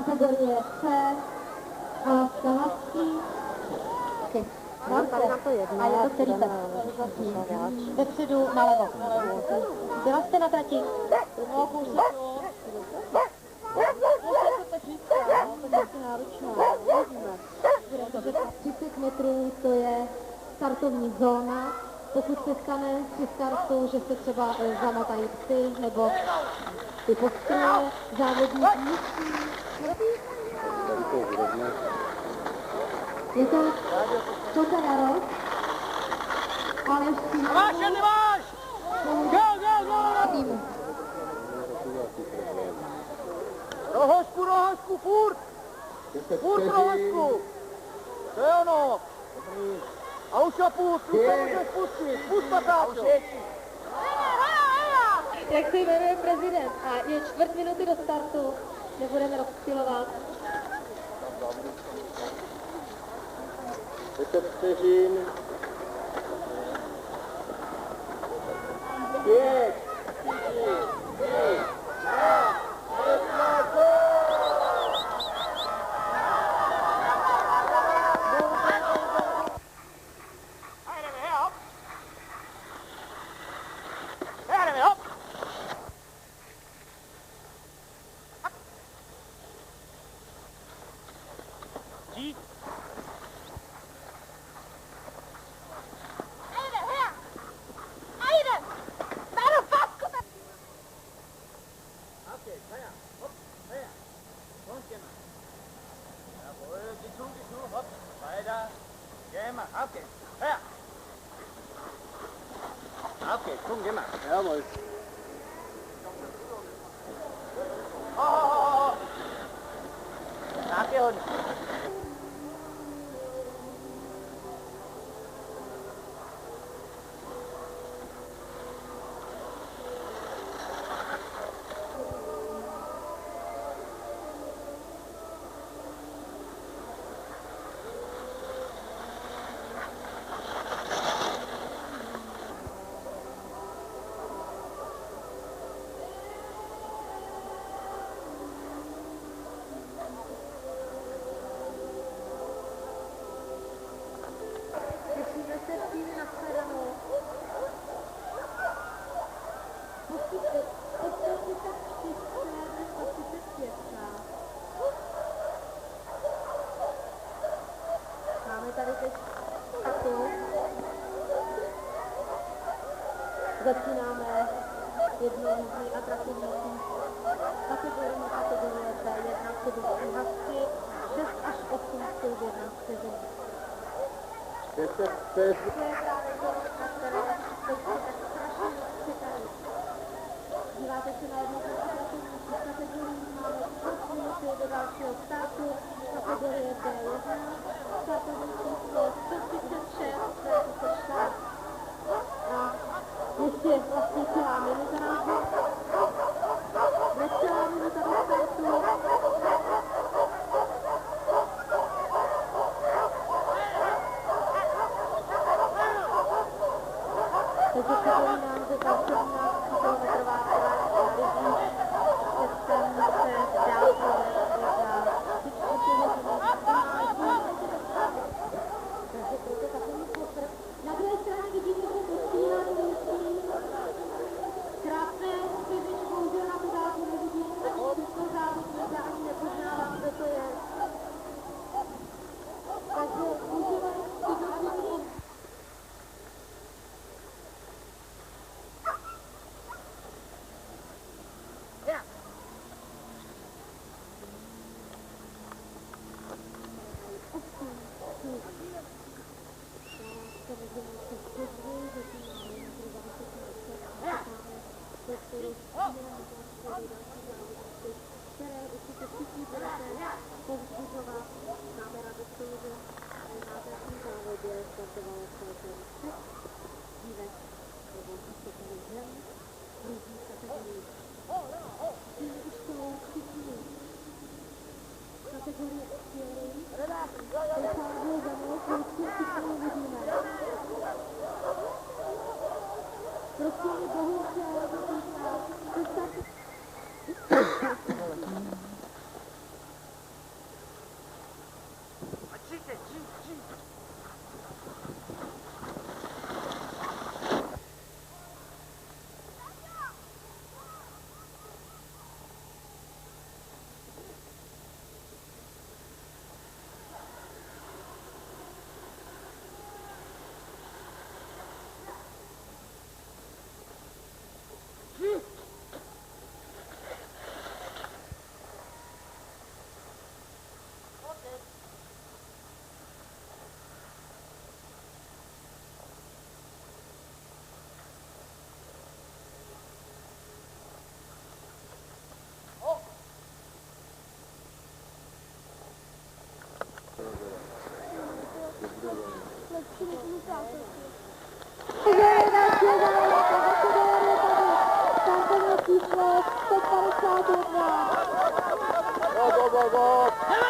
kategorie C a Salaský. A je to celý ten. Vepředu nalevo. Byla jste na trati? No, kousek, jo. Protože 30 metrů to je startovní zóna. Pokud se stane při startu, že se třeba zamotají psy nebo ty postroje, závodník musí. Je to Tokararo, ale s tím... Nemáš, nemáš! Týmu. Rohožku, furt! Furt rohožku! To je ono! A už ho pust, už se můžeš pustit! Pust patáčo! Jak se jmenuje prezident a je 4 minuty do startu, nebudeme rozptilovat. 10 vteřin. 5, 4, 3, 2, 1, go! Okay, komm, geh mal. Jawohl. Danke, Hund. Začínáme jednou z nejatraktivnějších kategorie B1 především hasky 6 až 8 1 vteřin. 10 vteřin. To je právě to, na které teď se tak strašně čekají. Díváte se na jednu z nejatraktivnějších kategorií, máme 4 minuty do dalšího startu, kategorie B1, startovní číslo 136, 134. Ještě vlastně celá minuta náhodou. Necelá minuta do startu. Takže připomínám, že ta 17-kilometrová trať běží cestem se dálkové za 3/4 hodiny. Takže proto takový postr. Na druhé straně vidíte, že posílání místí krásné fyzič, bohužel na tu dálku nevidím, ani to závodníka, ani nepoznávám, kdo to je. Takže můžeme si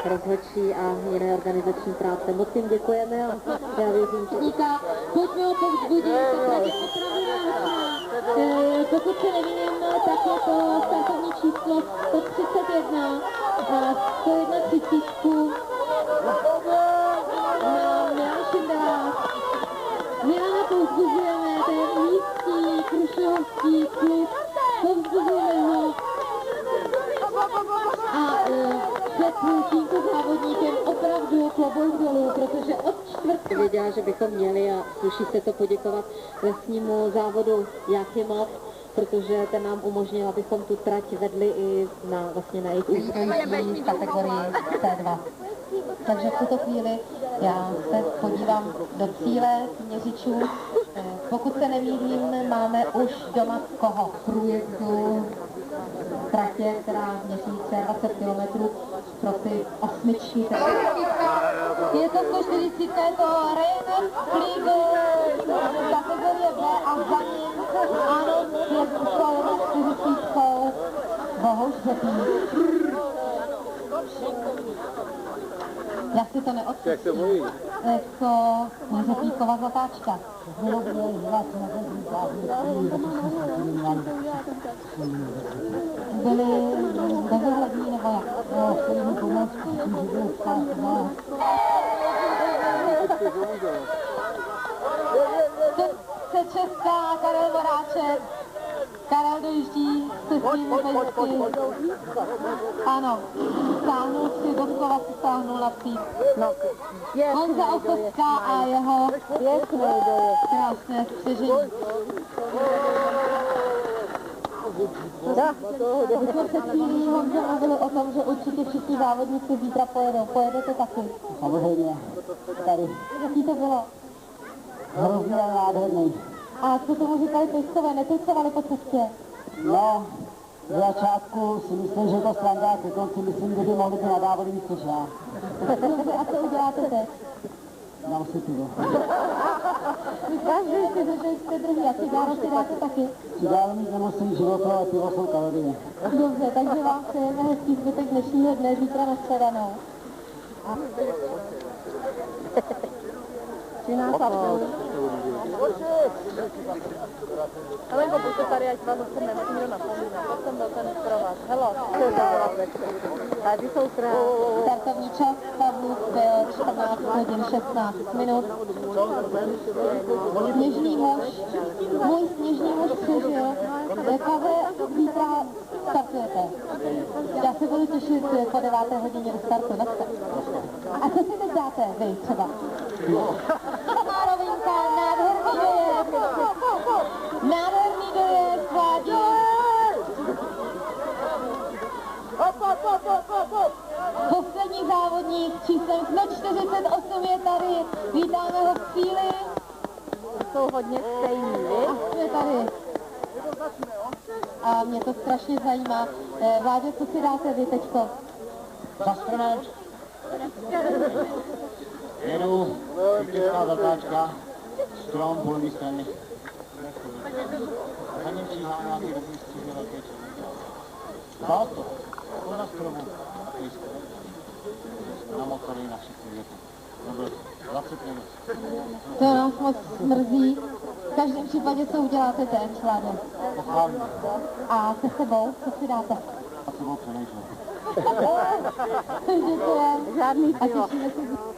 Rozhodčí a jiné organizační práce. Moc jim děkujeme a já věřím, že... Pojďme ho povzbudit, protože je opravdu náročná. Pokud se nevím, tak je to startovní číslo 131 a 131 třicítku na Milana Šindela. Milana povzbuzujeme, to je místní krušohovský klub, povzbuzujeme ho. A před tímto závodníkem opravdu klobouk dolů, protože od čtvrtky věděla, že bychom měli a sluší se to poděkovat lesnímu závodu Jáchymov, protože ten nám umožnil, abychom tu trať vedli i na jejich úzkojící v kategorii C2. Takže v tuto chvíli já se podívám do cíle měřičů. Pokud se nemýlím, máme už doma koho v průjezdu tratě, která měří 20 km pro ty osmičky. Je to 140, je to Rainer Fliegl, kategorie B a za ním, ano, je s 40 Bohuž Řepík. Já si to neodpustím. Jak se bojí? Je to Řepíkova zatáčka. Byli bezohlední nebo jak? No, chtěli mi pomoct, protože byl spát. Se česká Karel Voráček. Karel dojíždí se svými pejsky. Ano, stáhnul si, doslova si stáhnul na psík. Honza Osovská a jeho krásné střežení. My jsme před chvílí Honza mluvili o tom, že určitě všichni závodníci zítra pojedou. Pojedete taky? Samozřejmě, tady. Jaký to bylo? Hrozně nádherný. A co tomu říkali pejskové? Netejskovali po cestě? No, v začátku si myslím, že to sranda, ke konci myslím, že by mohli být nadávali víc než já. A co uděláte teď? Dám si pivo. Každý si že jste druhý. A cigáro si dáte taky? Cigáro mít nemusím životu, ale pivo jsou kalorie. Dobře, takže vám přejeme hezký zbytek dnešního dne, zítra na shledanou. 13 apelů. Helenko, pojďte tady, ať vás zase někdo napomíná. Pak jsem byl ten pro vás. Helo, to je závolat večer. A ty jsou krásné. Startovní čas Pavlův byl 14 hodin 16 minut. Sněžný muž, můj sněžný muž přežil. Pavle, zítra startujete. Já se budu těšit po 9. hodině do startu. A co si teď dáte vy třeba? Rovinka, nádherný dojezd. Nádherný dojezd, Vládě. Poslední závodník s číslem 148 je tady. Vítáme ho v cíli. Jsou hodně stejný, vy? A jsme tady. A mě to strašně zajímá. Vládě, co si dáte vy teďko? Zastrneš. Jedu, typická zatáčka, strom po levé straně. Za ním číhá nějaký dobrý střížně velké černý. Dál to, na stromu, takový strom. Namotaný na všechny věty. Dobrý, 20 minut. To nás moc mrzí. V každém případě, co uděláte teď, Vládě? Pochválně. A se sebou, co si dáte? A sebou přemýšlím. Děkujeme. Žádný A pivo. těšíme se.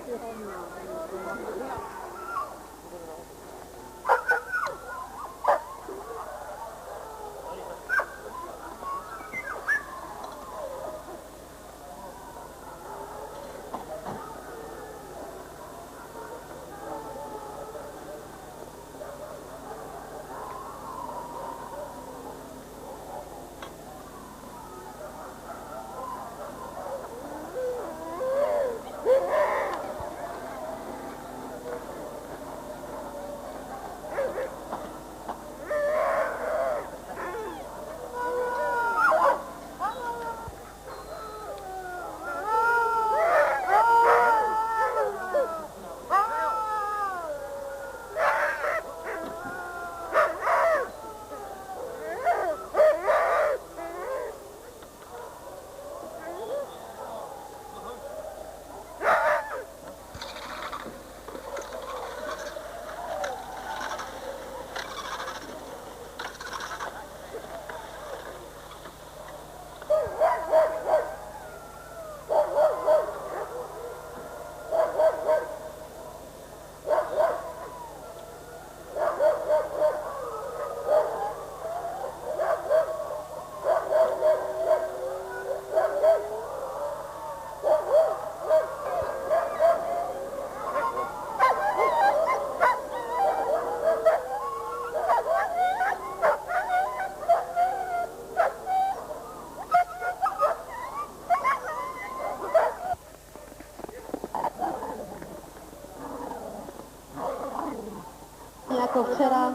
jako včera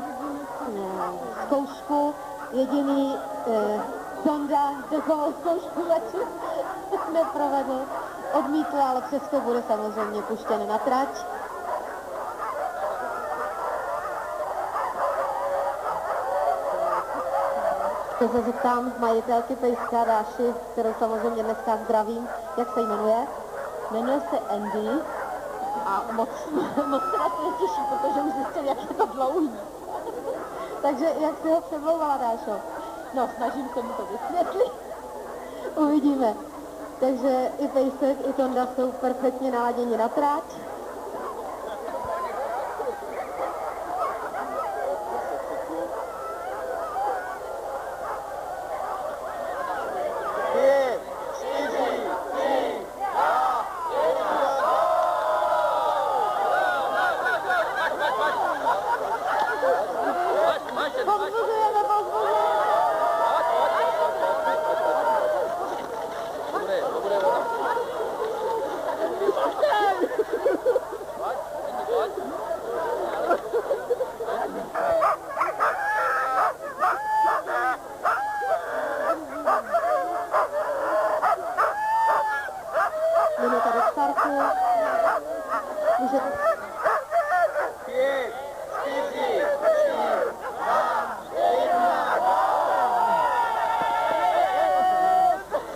zkoušku. Jediný Tonda takovou zkoušku večer neprovedl. Odmítl, ale přesto bude samozřejmě puštěn na trať. To se zeptám majitelky pejska Dáši, kterou samozřejmě dneska zdravím. Jak se jmenuje? Jmenuje se Andy a moc se na to netěší, protože už zjistil, jak je to dlouhý. Takže jak jsi ho přemlouvala, Dášo? No, snažím se mu to vysvětlit. Uvidíme. Takže i pejsek, i Tonda jsou perfektně naladěni na trať. Minuta do startu. Můžete... 5, 4, 3,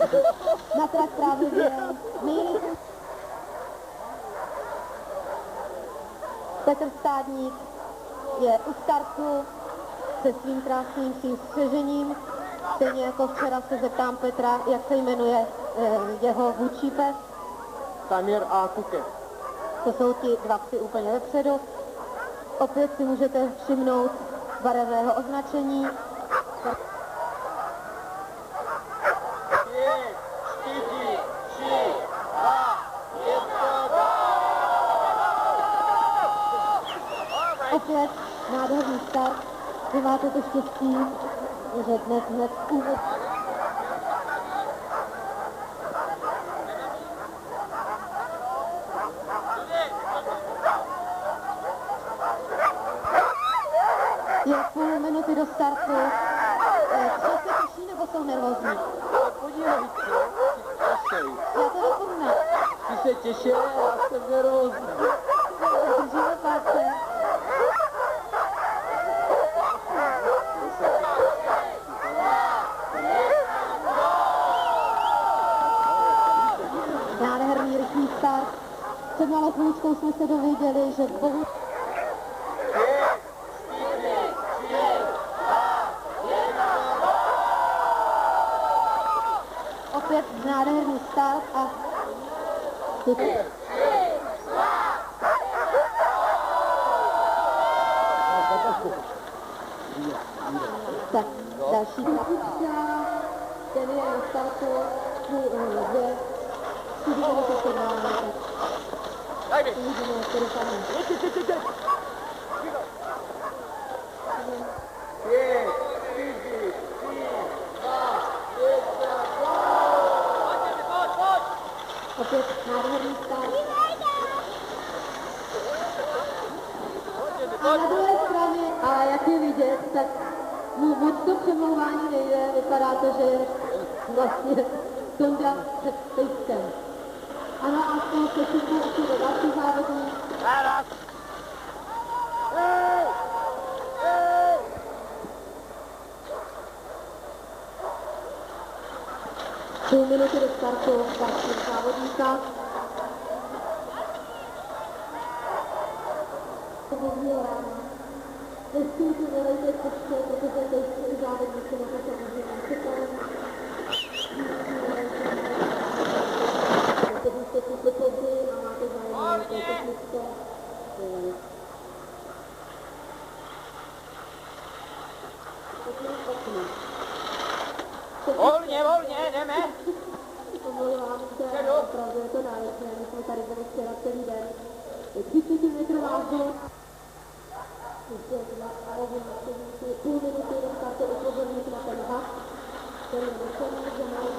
2, Na trať právě vyjel nejrychlejší Petr Stádník je u startu se svým krásným střežením. Stejně jako včera se zeptám Petra, jak se jmenuje jeho vůdčí pes. Samir a Kuke. To jsou ti dva psy úplně vepředu. Opět si můžete všimnout barevného označení. 5, 4, 3, 2, 1, Opět nádherný start. Vy máte to štěstí, že dnes hned úvod. Je půl minuty do startu. Co se těší, nebo jsou nervózní? Podívej se, Já to nepomínám. ty se těšil, já jsem nervózní. Držíme palce. Nádherný rychlý start. Před malou chvíličkou jsme se dověděli, že bohu... Opět nádherný start a... Tak, další krabička, ten je na startu, dvě, 4 minuty před námi, tak uvidíme, jak to dopadne. 5, 4, 3, 2, Opět nádherný start. A na druhé straně, ale jak je vidět, tak mu moc to přemlouvání nejde. Vypadá to, že je vlastně Tonda před pejskem. Ano, a z toho přestupu už je další závodní. Půl minuty do startu dalšího závodníka. Nestůjte, volejte počkej, protože teď závodníci na to samozřejmě čekají. Pokud jste si potřebili a máte zájem na této technické, volně, jdeme. Omlouvám se, opravdu je to náročné, my jsme tady byli včera celý den. Je 30 metrová zóna. Ještě půl minuty do startu upozornit na ten hak, který je vyšlený, že mají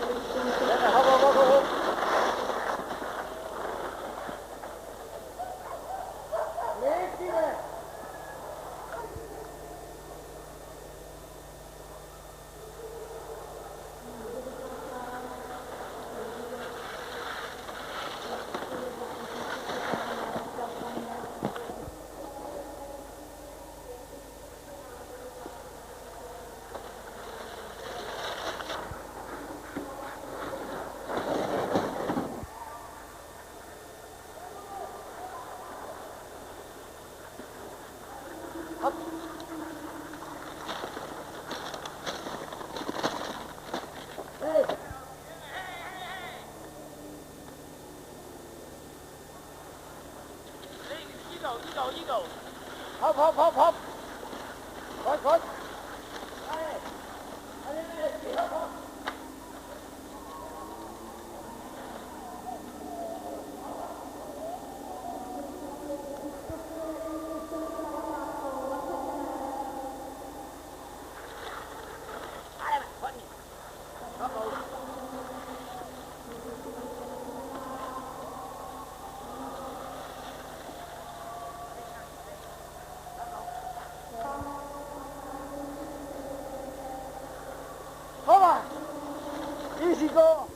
Hop, hop, hop, hop. Pojď, pojď. Hold on. Easy go.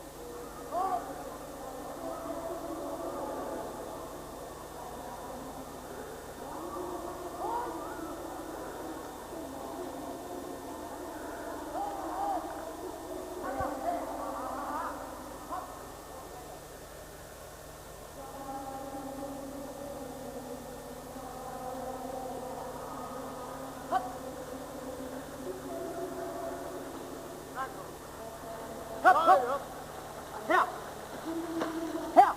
Hop, hop. Her. Her.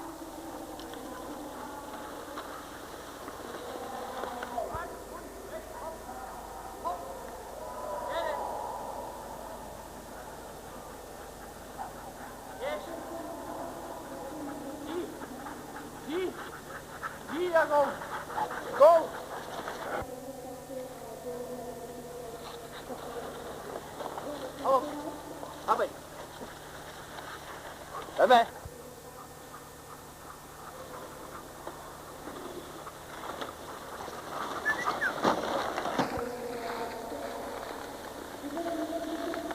Go. Go. Oh. Abi. Jdeme.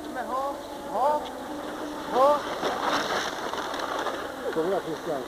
Jdeme ho. To byla Kristián.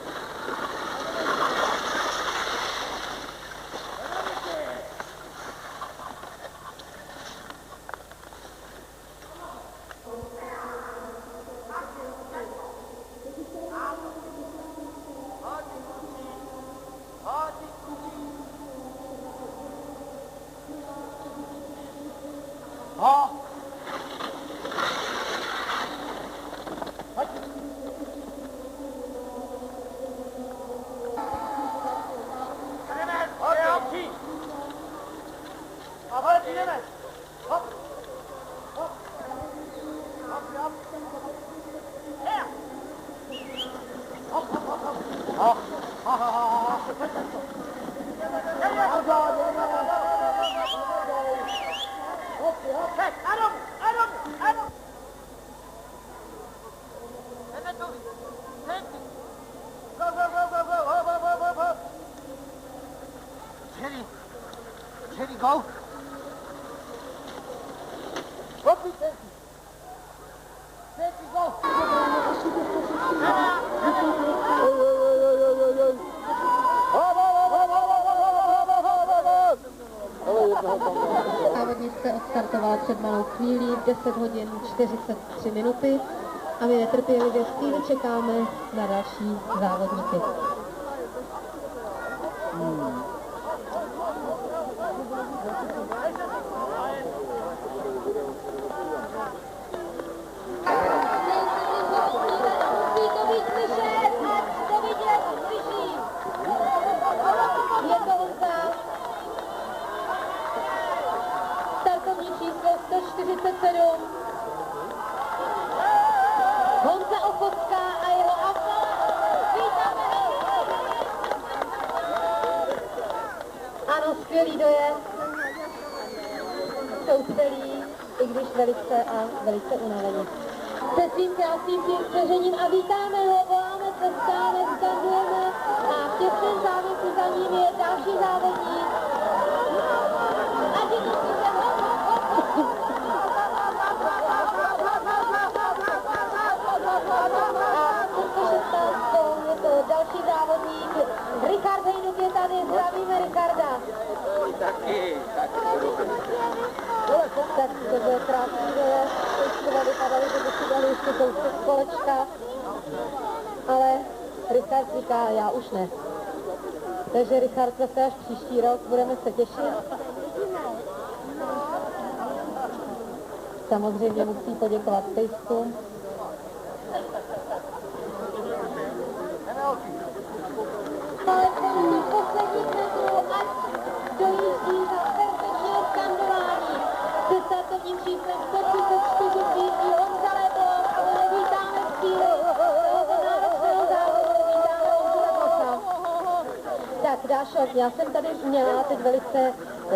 Teddy, go. Up with Teddy. Teddy, go. Závodník se odstartoval před malou chvílí v 10 hodin 43 minuty a my netrpělivě chvíli čekáme na další závodníky. Je to Honza. Startovní číslo 147. Honza Ochocka a jeho auto. Vítáme ho. Ano, skvělý dojezd. Soucelý, i když velice unavený. Se svým krásným střežením a vítáme ho, voláme, tleskáme, skandujeme a v těsném závěku za ním je další závodník. A že to si se a 116 je to další závodník. Richard Hejnuk je tady, zdravíme Richarda. Taky. Tak to byl krásný dojezd, teď vypadaly, že by si dali ještě kousek kolečka, ale Richard říká, já už ne. Takže Richard zase až příští rok, budeme se těšit. Samozřejmě musí poděkovat Pejskům. Ale posledních metrů, ať Dášo, já jsem tady měla teď velice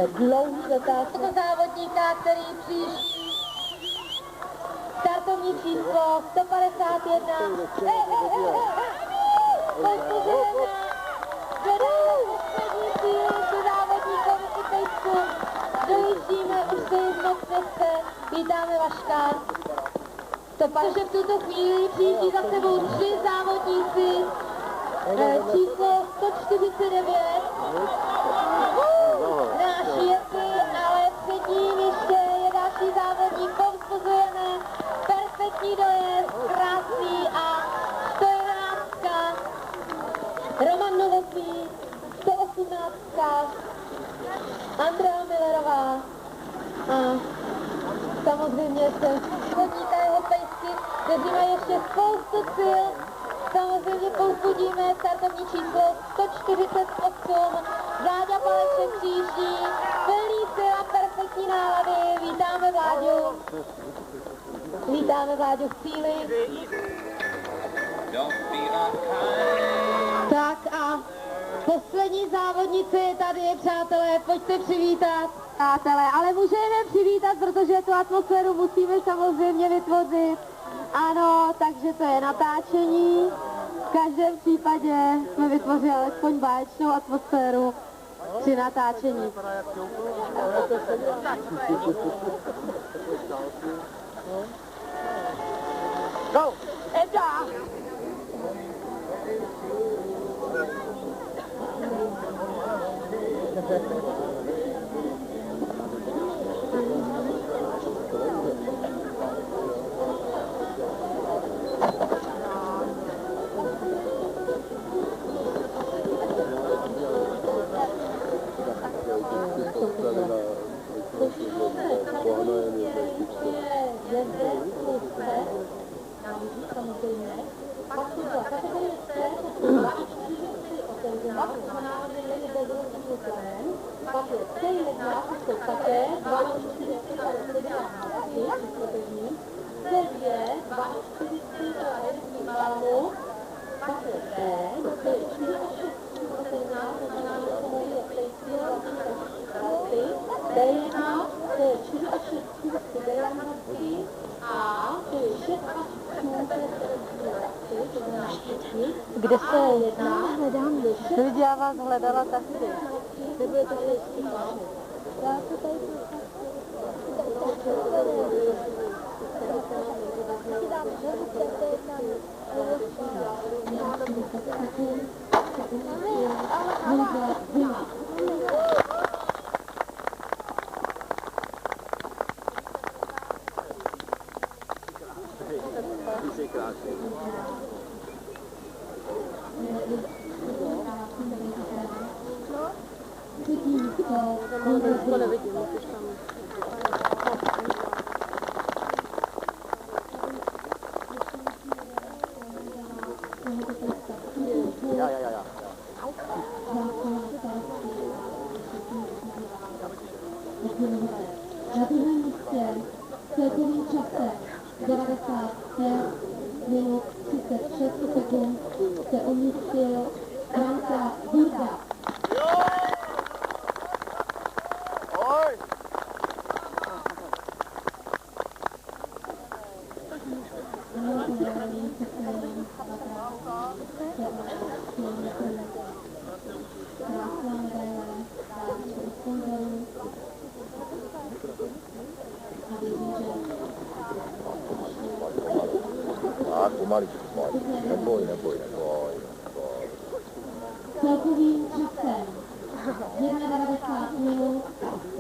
dlouhý dotaz. To závodníka, který příští startovní číslo 151. Pozdějeme, dodáme poslední síly do závodníkovi i pejsku. Dojíždíme, už se jim moc nechce. Vítáme Vaška. Takže v tuto chvíli přijíždí za sebou 3 závodníci. Číslo 149. Náš jezdí, ale před ním ještě je další závodník. Povzbuzujeme. Perfektní dojezd, krásný a 111. Roman Novotný, 118. Andrea Millerová a samozřejmě se vodníka jeho pejsky, kteří mají ještě spoustu sil. Samozřejmě povzbudíme startovní číslo 148. Vláďa Paleček přijíždí, plný sil a perfektní nálady. Vítáme Vláďu. Vítáme Vláďu v cíli. Tak a poslední závodnice je tady, přátelé, pojďte přivítat. Přátelé, ale můžeme přivítat, protože tu atmosféru musíme samozřejmě vytvořit. Ano, takže to je natáčení. V každém případě jsme vytvořili alespoň báječnou atmosféru při natáčení. Go! Eda! Kde se hledám? Lidi, já vás hledala taky. Nebude to ještě já se tady To nevidím, musíš tam. Ja. Na druhém místě celkovým časem 95 minut 36 sekund se umístil Franka Burda. Neboj. Celkovým časem 91 minut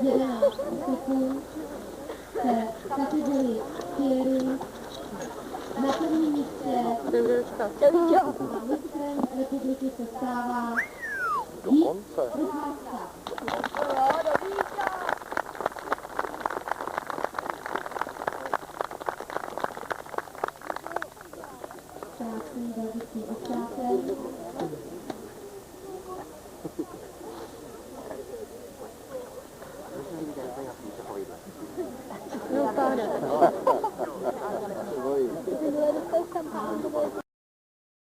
11 sekund se kategorii Thierry na prvním místě mistrem republiky se stává Vít Procházka. Krásný belgický očátek.